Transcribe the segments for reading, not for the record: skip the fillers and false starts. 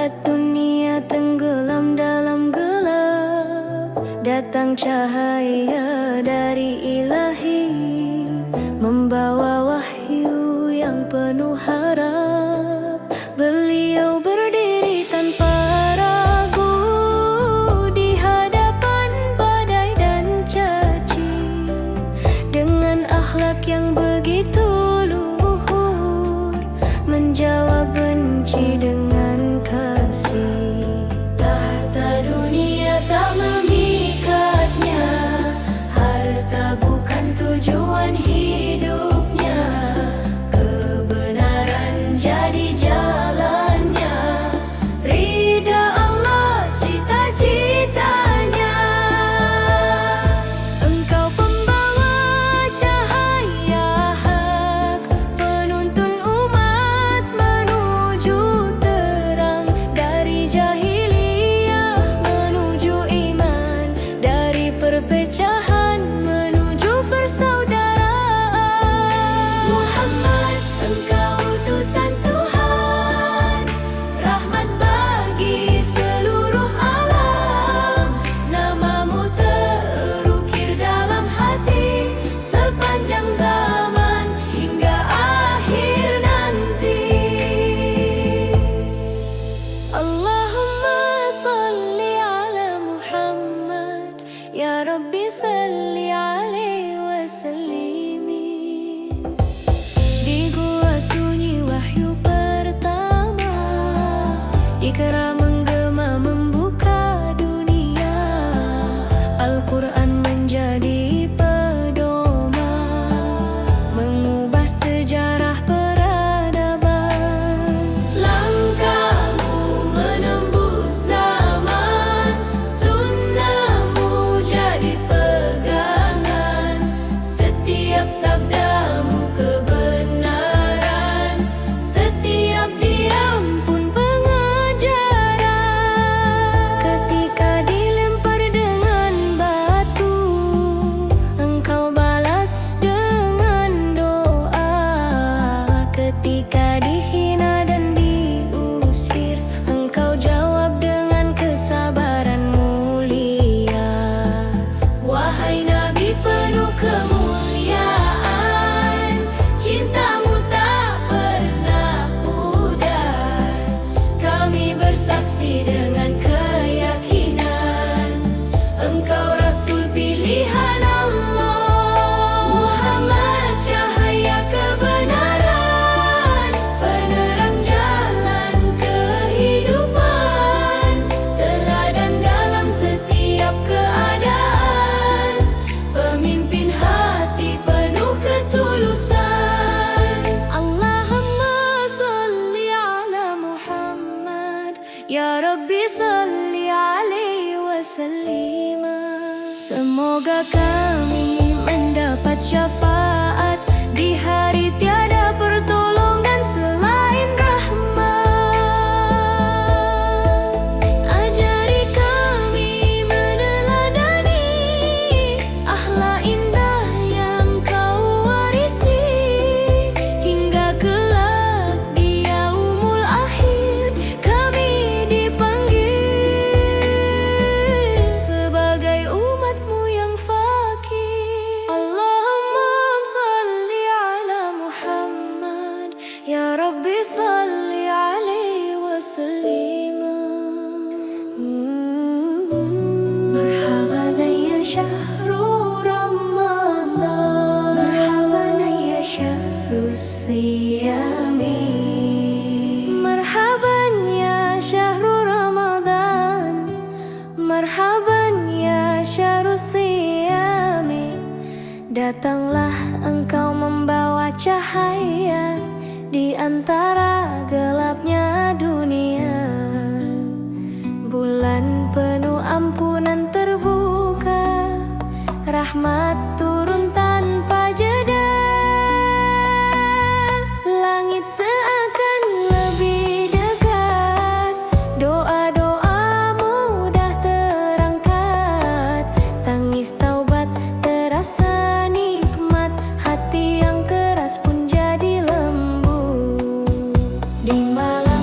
saat dunia tenggelam dalam gelap, datang cahaya dari Ilahi, membawa wahyu yang penuh harap. Beliau berdiri tanpa ragu di hadapan badai dan caci, dengan akhlak yang begitu luhur, menjawab benci dengan kasih. Tahta dunia tak memikatnya, harta bukan tujuan hidupnya, kebenaran jadi jalannya, ridha Allah cita-citanya. Engkau pembawa cahaya hak, penuntun umat menuju terang, dari jahiliyah menuju iman, dari perpecahan menuju persaudaraan. Muhammad, engkau utusan Tuhan, rahmat bagi seluruh alam. Namamu terukir dalam hati sepanjang zaman hingga akhir nanti. Allahumma salli ala Muhammad, ya Rabbi salli alaihi wasallimi. Di gua sunyi wahyu pertama, Iqra menggema membuka dunia, Al-Quran menjadi pedoman, mengubah sejarah peradaban. Langkahmu menembus zaman, sunnahmu jadi pegangan, setiap sabdamu kebenaran, setiap diam pun pengajaran. Ketika dilempar dengan batu, engkau balas dengan doa. Ketika dihina dan diusir, engkau jawab dengan kesabaran mulia. Wahai Nabi penuh kemuliaan, cintamu tak pernah pudar. Kami bersaksi dengan keyakinan, engkau Rasul pilihan Allah. Muhammad cahaya kebenaran, penerang jalan kehidupan, teladan dalam setiap keadaan, pemimpin hati penuh ketulusan. Allahumma salli ala Muhammad, ya Rabbi salli alaihi wasallim. Semoga kami mendapat syafaat di hari tiada pertolongan selain rahmat. Ajari kami meneladani akhlak indah yang kau warisi, hingga kelak di yaumul akhir kami dipanggil sebagai umatmu yang fakir. Allahumma salli ala Muhammad, ya Rabbi salli alaihi wasallim. Marhaban ya syahrul Ramadan, marhaban ya syahrul siyami. Marhaban ya syahrul Ramadan, marhaban ya syahrul siyami. Datanglah engkau membawa cahaya di antara gelapnya dunia. Bulan penuh ampunan terbuka, rahmat turun tanpa jeda. Langit seakan lebih dekat, doa-doa mudah terangkat, tangis taubat terasa nikmat, hati yang keras pun jadi lembut. Di malam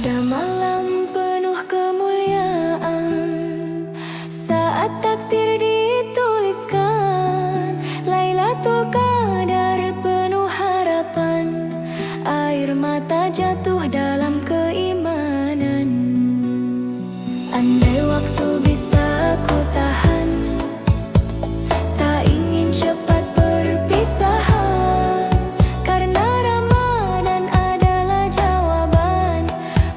Pada malam penuh kemuliaan, saat takdir dituliskan, Lailatul Qadar penuh harapan, air mata jatuh dalam keimanan. Andai waktu bisa ku tahan, tak ingin cepat perpisahan, karena Ramadan adalah jawaban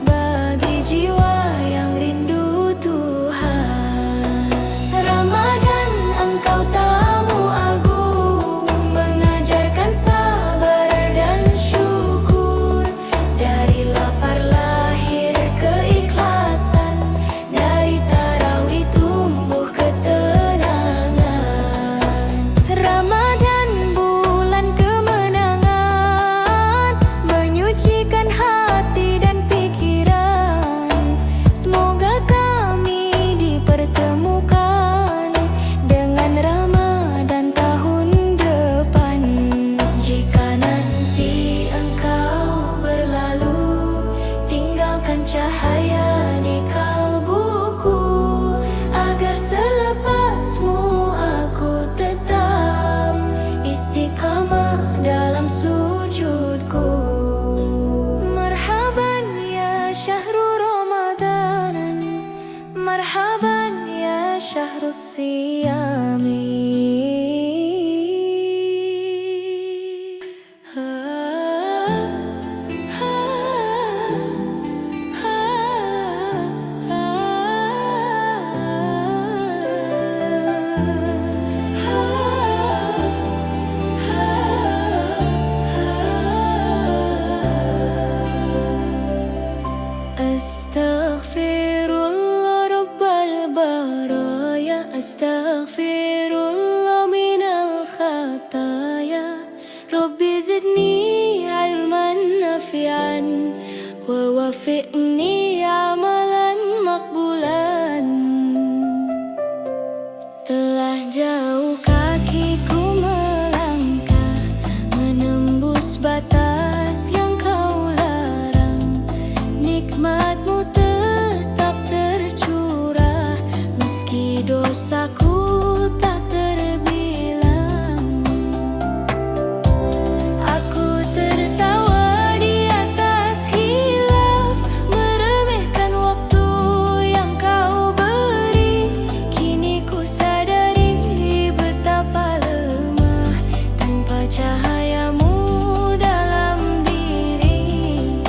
bagi jiwa yang rindu Tuhan. Ramadan, engkau tamu agung, mengajarkan sabar dan syukur. Dari lapar lahir keikhlasan, dari tarawih tumbuh ketenangan. Ramadan, bulan kemenangan, menyucikan hati dan pikiran. Semoga kami dipertemukan dengan Ramadan tahun depan. Jika nanti engkau berlalu, tinggalkan cahaya di kalbuku, agar selepasmu aku tetap istiqamah dalam sujudku. Marhaban ya syahrul Ramadan, marhaban ya syahrul siyami. Astaghfirullah rabbal baraya, astaghfirullah minal khataya. Rabbi zidni ilman nafi'an, wa wafi'ni amalan makbulan. Telah jauh kakiku melangkah, menembus batas yang kau larang. Nikmatmu tetap tercurah, meski dosaku tak terbilang. Aku tertawa di atas khilaf, meremehkan waktu yang kau beri. Kini ku sadari betapa lemah tanpa cahayamu dalam diri.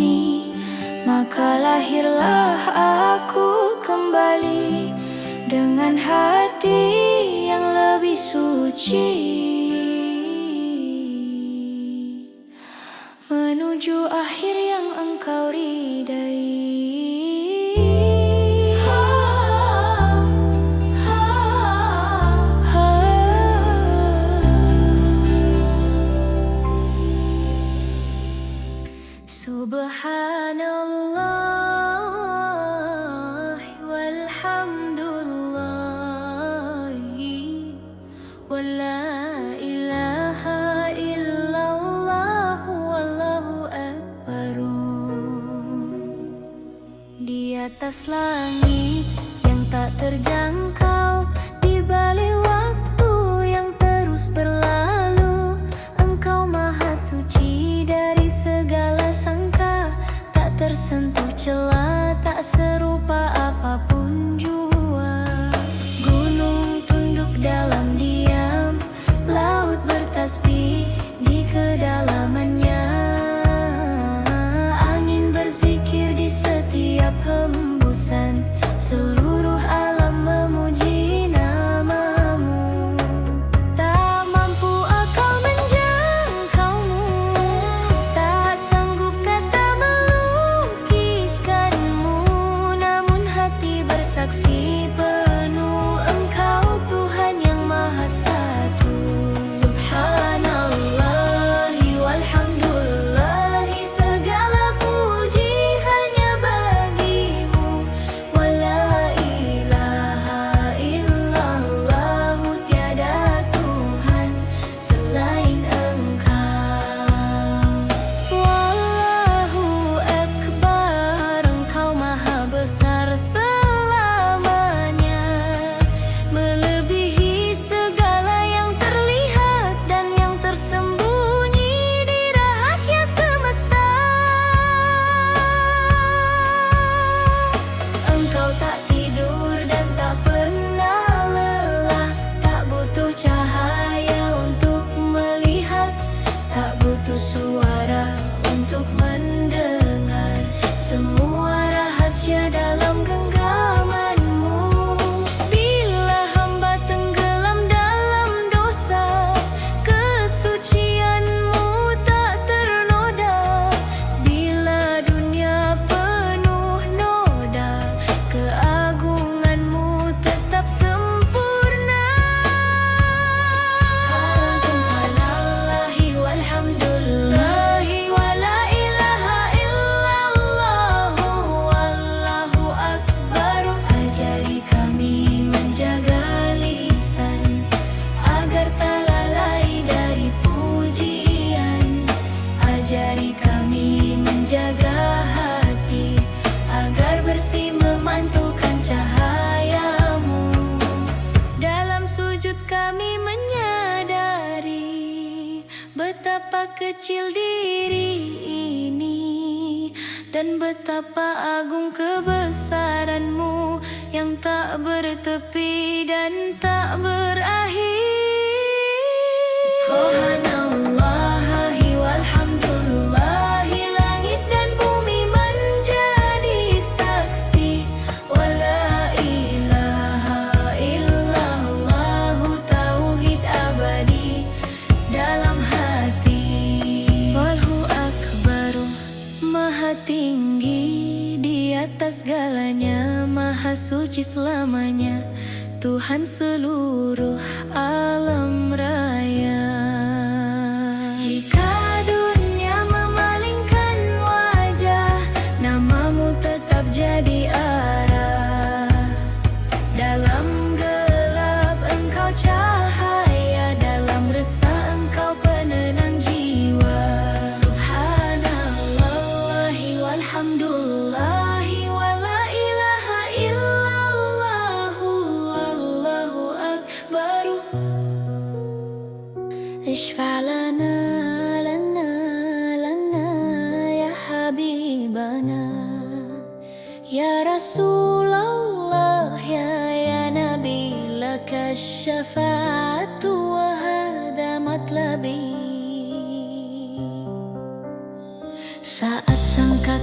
ini, maka lahirlah aku kembali dengan hati yang lebih suci, menuju akhir yang engkau ridai. Subhanallah walhamdulillah wa la ilaha illallah wallahu akbar. Di atas langit yang tak terjangkau, di balik waktu yang terus berlalu, Engkau maha suci dari segala sangka, tak tersentuh celah, tak serupa apapun jua. Gunung tunduk dalam diam, laut bertasbih di kedalamannya, angin berzikir di setiap hembusan, seluruh alam memuji namamu. Tak mampu akal menjangkaumu, tak sanggup kata melukiskanmu, namun hati bersaksi penuh Engkau Tuhan yang Maha Satu. Subhanallahi walhamdulillahi, segala puji hanya bagimu. Wa la ilaha illallah, tiada Tuhan selain Engkau. Wallahu akbar, Engkau maha besar selamanya, melebihi segala yang terlihat dan yang tersembunyi di rahasia semesta. Engkau tak tidur dan tak pernah lelah, tak butuh cahaya untuk melihat, tak butuh suara untuk mendengar, semua rahasia dalam genggamanmu. Bila hamba tenggelam dalam dosa, kesucianmu tak ternoda. Bila dunia penuh noda, keagunganmu tetap sempurna. Subhanallahi walhamdulillahi wa la ilaha illallah wallahu akbar. Ajari kami menjaga lisan agar tak lalai dari pujian, ajari kami menjaga hati agar bersih memantulkan cahayamu. Dalam sujud kami menyadari betapa kecil diri ini, dan betapa agung kebesaranmu yang tak bertepi dan tak berakhir. Subhanallahi walhamdulillahi, langit dan bumi menjadi saksi. Wa la ilaha illallah, tauhid abadi dalam hati. Wallahu akbar, maha tinggi di atas segalanya, maha suci selamanya, Tuhan seluruh alam raya. Jika dunia memalingkan wajah, namamu tetap jadi arah. Dalam gelap Engkau cahaya, dalam resah Engkau penenang jiwa. Subhanallahi walhamdulillahi wa la ilaha illallah wallahu akbar. Ishfa' lana lana lana ya habibana, ya Rasulullah ya Nabi, laka syafa'atu wa hada matlabi. Saat sangka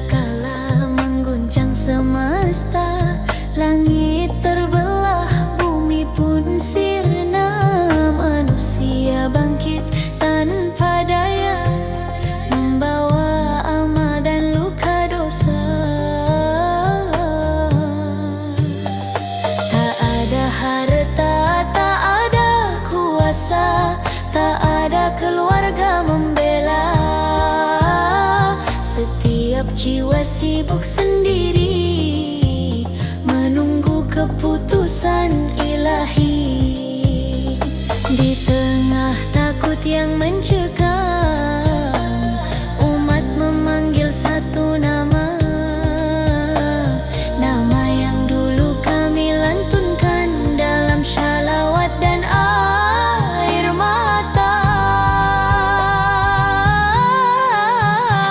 Setiap jiwa sibuk sendiri, menunggu keputusan ilahi. Di tengah takut yang mencekam, umat memanggil satu nama. Nama yang dulu kami lantunkan dalam shalawat dan air mata.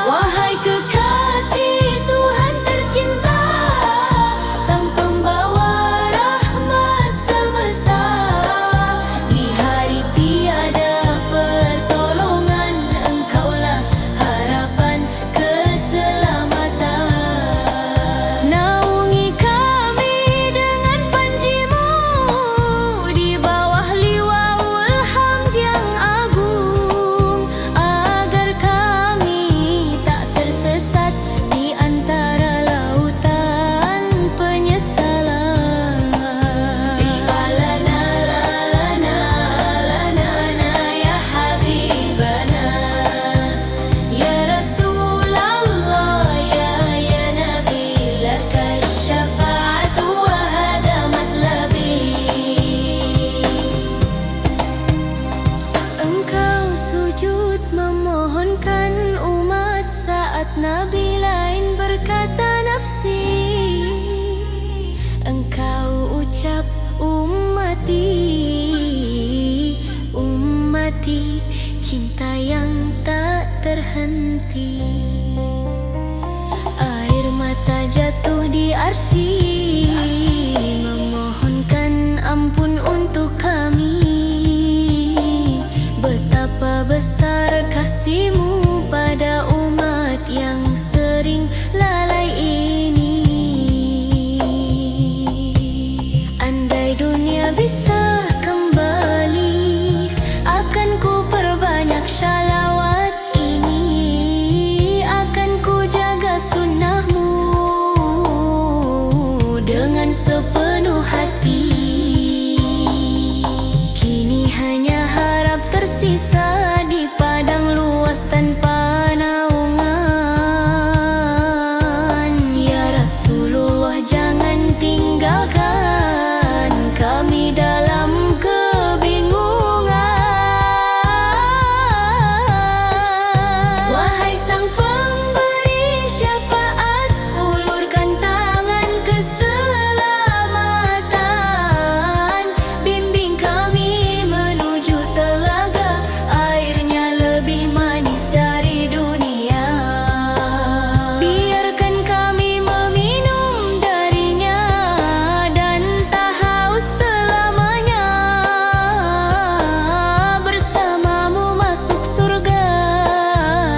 Wahai kekasih Tuhan tercinta, Sang Pembawa rahmat semesta, di hari tiada pertolongan, Engkaulah harapan keselamatan. Naungi kami dengan panji-Mu, di bawah liwaul hamd yang agung, agar kami tak tersesat di antara lautan penyesalan. Ishfa'lana lana lana ya habibana, ya Rasulullah ya Nabi, laka syafa'atu wa hada matlabi. Engkau sujud memohonkan umat saat Nabi lain berkata nafsi. Engkau ucap ummati, ummati, cinta yang tak terhenti. Air mata jatuh di arsy, memohonkan ampun untuk kami. Betapa besar kasih-Mu pada umat yang sering lalai ini. Andai dunia bisa kembali, akan ku perbanyak shalawat ini. Akan ku jaga sunnah-Mu dengan sepenuh hati. Kini hanya harap tersisa di padang luas tanpa naungan. Ya Rasulullah, jangan tinggalkan kami dalam kebingungan. Wahai Sang Pemberi syafaat, ulurkan tangan keselamatan. Bimbing kami menuju telaga, airnya lebih manis dari dunia. Biarkan kami meminum darinya dan tak haus selamanya. Bersama-Mu masuk surga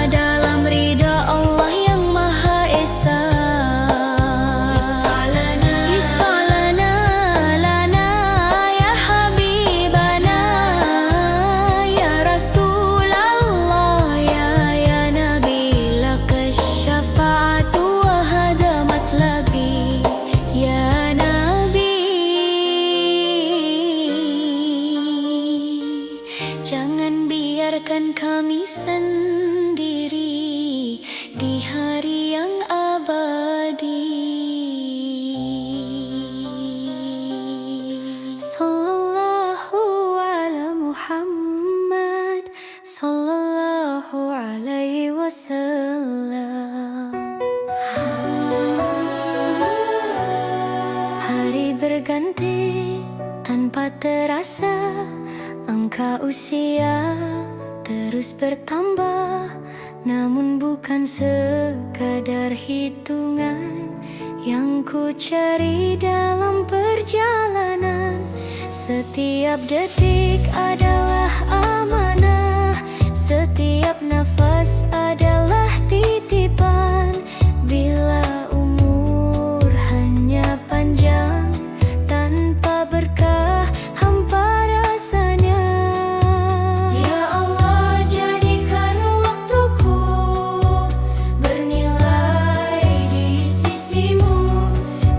dalam ridha Allah yang Maha Esa. Ishfa'lana lana ya habibana, ya Rasulullah ya Nabi, laka syafa'atu wa hada matlabi, ya Nabi. Jangan biarkan kami sendiri di hari yang abadi. Sallallahu ala Muhammad, sallallahu alaihi wasallam. Hari berganti tanpa terasa, angka usia terus bertambah. Namun bukan sekadar hitungan yang ku cari dalam perjalanan. Setiap detik adalah amanah, setiap nafas adalah titipan. Bila umur hanya panjang, tanpa berkah hampa rasanya. Ya Allah, jadikan waktuku bernilai di sisi-Mu.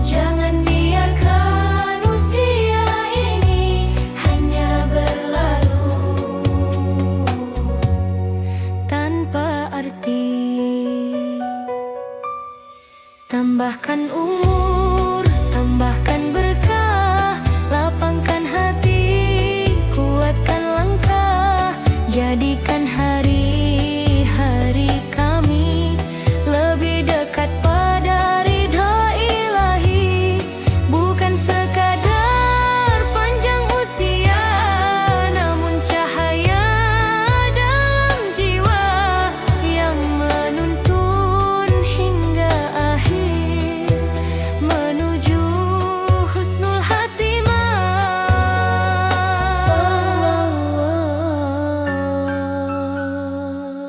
Jangan biarkan usia ini hanya berlalu tanpa arti. Tambahkan umur, tambahkan berkah, lapangkan hati, kuatkan langkah, jadikan hari-hari kami lebih dekat pada ridha ilahi. Bukan sekadar panjang usia, namun cahaya dalam jiwa yang menuntun hingga akhir menuju husnul khatimah.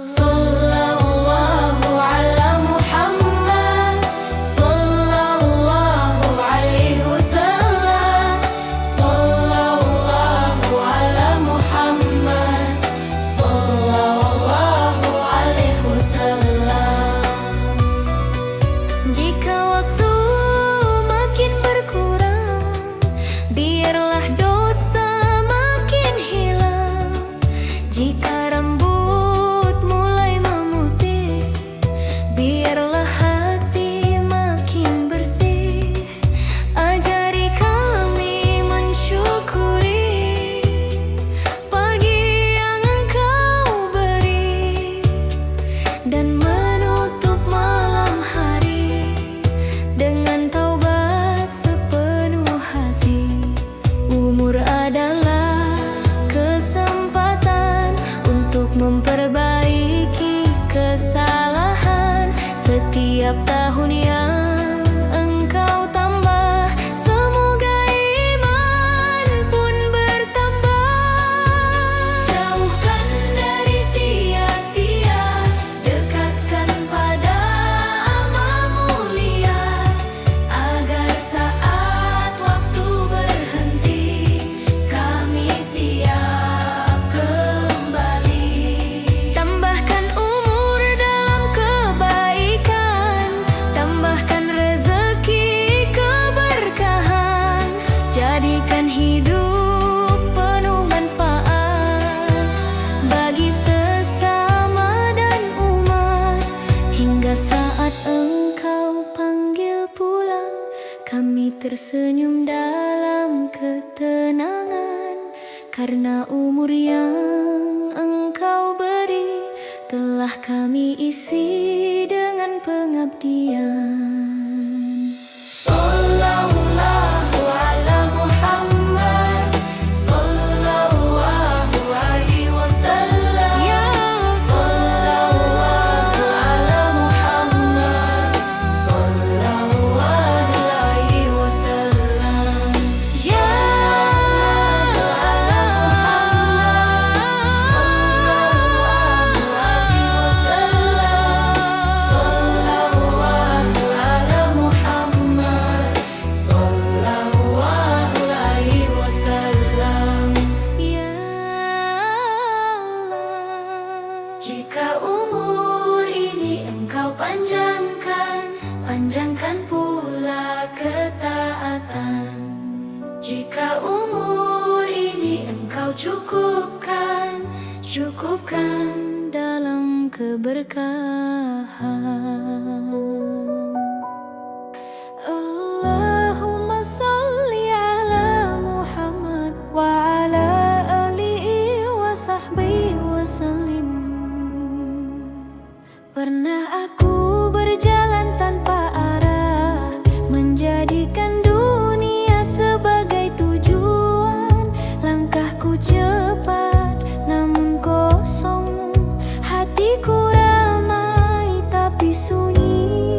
Sallallahu ala Muhammad, sallallahu alaihi wasallam, sallallahu ala Muhammad, sallallahu alaihi wasallam. Jika waktu makin berkurang, biarlah dosa makin hilang. Jika rambut mulai memutih, biarlah hati makin bersih. Ajari kami mensyukuri pagi yang Engkau beri, dan menutup malam hari dengan taubat sepenuh hati. Umur adalah kesempatan untuk memperbaiki kesalahan. Setiap tahun yang Engkau tambah, semoga iman pun bertambah. Jauhkan dari sia-sia, dekatkan pada amal mulia, agar saat waktu berhenti kami siap kembali. Tambahkan umur dalam kebaikan, tambahkan rezeki keberkahan, jadikan hidup penuh manfaat bagi sesama dan umat. Hingga saat Engkau panggil pulang, kami tersenyum dalam ketenangan, karena umur yang Engkau beri telah kami isi dengan pengabdian. Sallallahu ala Muhammad, sallallahu alaihi wasallam, ya sallallahu ala Muhammad, sallallahu alaihi wasallam, ya ala Muhammad, sallallahu alaihi wasallam, sallallahu ala Muhammad, sallallahu alaihi wasallam, ya Allah. Jika umur ini Engkau panjangkan, panjangkan pula ketaatan. Jika umur ini Engkau cukupkan, cukupkan dalam keberkahan. Allahumma salli ala Muhammad wa ala alihi wa sahbihi wa sallim. Pernah aku berjalan tanpa arah, menjadikan dunia sebagai tujuan. Langkahku cepat namun kosong, hatiku ramai tapi sunyi.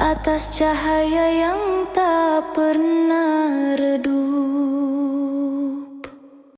atas cahaya yang tak pernah redup.